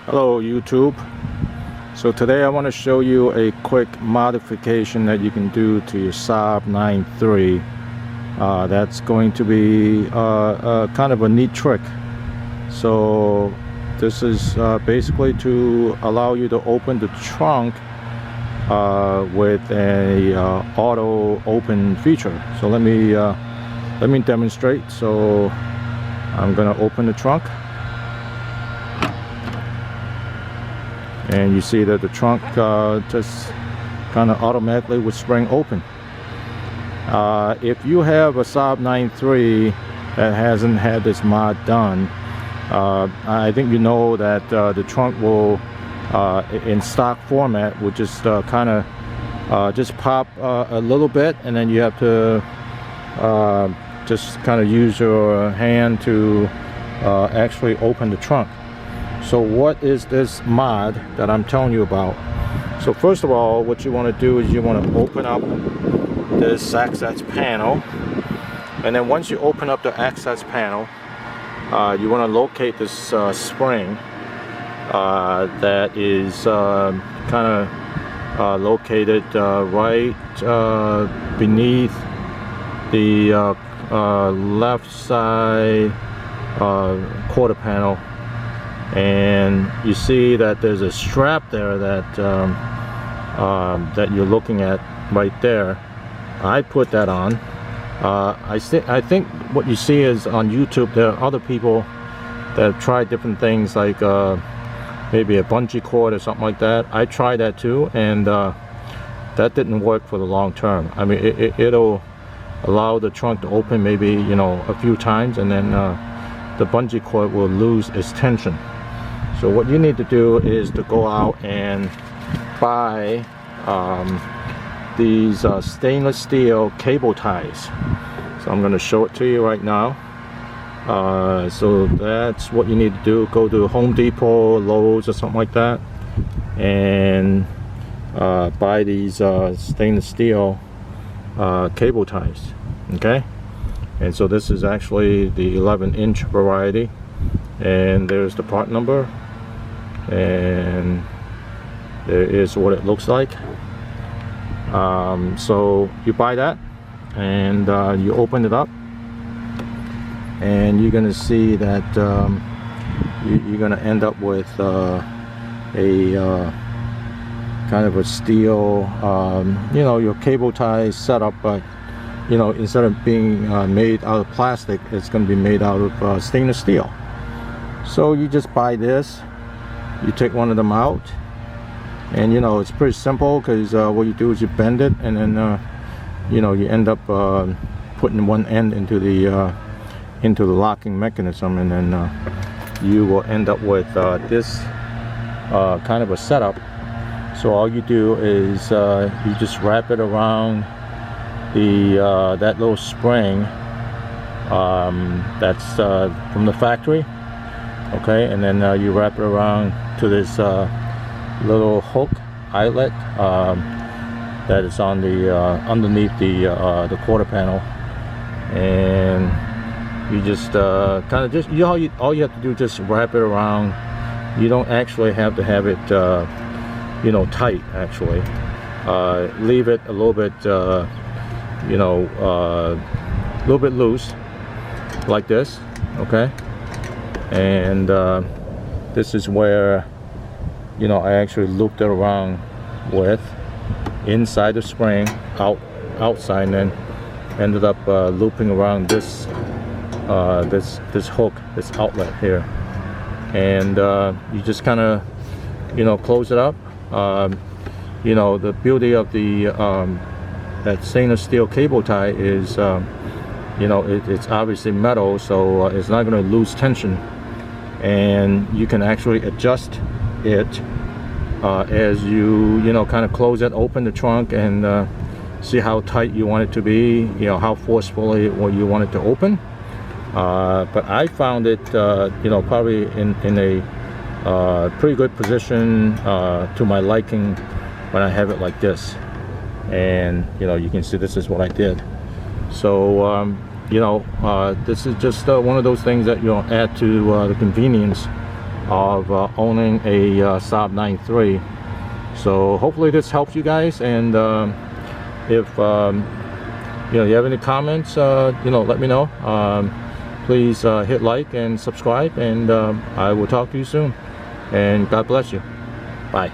Hello YouTube. So today I want to show you a quick modification that you can do to your Saab 9.3. That's going to be kind of a neat trick. So this is basically to allow you to open the trunk with a auto open feature. So let me demonstrate. So I'm gonna open the trunk, and you see that the trunk just kind of automatically would spring open. If you have a Saab 9.3 that hasn't had this mod done, I think you know that the trunk will, in stock format, will just kind of just pop a little bit, and then you have to just kind of use your hand to actually open the trunk. So what is this mod that I'm telling you about? So first of all, what you want to do is you want to open up this access panel, and then once you open up the access panel, you want to locate this spring that is kind of located right beneath the left side quarter panel. And you see that there's a strap there that that you're looking at right there. I put that on. I think what you see is on YouTube there are other people that have tried different things, like maybe a bungee cord or something like that. I tried that too, and that didn't work for the long term. I mean, it'll allow the trunk to open maybe, you know, a few times, and then the bungee cord will lose its tension. So what you need to do is to go out and buy these stainless steel cable ties. So I'm going to show it to you right now. So that's what you need to do. Go to Home Depot, Lowe's, or something like that, and buy these stainless steel cable ties. Okay, and so this is actually the 11-inch variety, and there's the part number, and there is what it looks like. So you buy that, and you open it up, and you're gonna see that you're gonna end up with a kind of a steel, you know, your cable tie setup, but you know, instead of being made out of plastic, it's going to be made out of stainless steel. So you just buy this, you take one of them out, and you know, it's pretty simple, because what you do is you bend it, and then you know, you end up putting one end into the locking mechanism, and then you will end up with this kind of a setup. So all you do is you just wrap it around the that little spring that's from the factory, okay, and then you wrap it around to this little hook eyelet that is on the underneath the quarter panel, and you just kind of just all you have to do is just wrap it around. You don't actually have to have it you know, tight. Actually, leave it a little bit you know, a little bit loose, like this, okay? And this is where, you know, I actually looped it around with inside the spring, outside, and then ended up looping around this this hook, this outlet here, and you just kind of, you know, close it up. You know, the beauty of the that stainless steel cable tie is, you know, it's obviously metal, so it's not going to lose tension, and you can actually adjust it as you know, kind of close it, open the trunk, and see how tight you want it to be, you know, how forcefully you want it to open. But I found it, you know, probably in a pretty good position to my liking when I have it like this. And you know, you can see this is what I did. So you know, this is just one of those things that, you know, add to the convenience of owning a Saab 9.3. So hopefully this helps you guys, and if you have any comments, let me know. Please hit like and subscribe, and I will talk to you soon, and God bless you. Bye.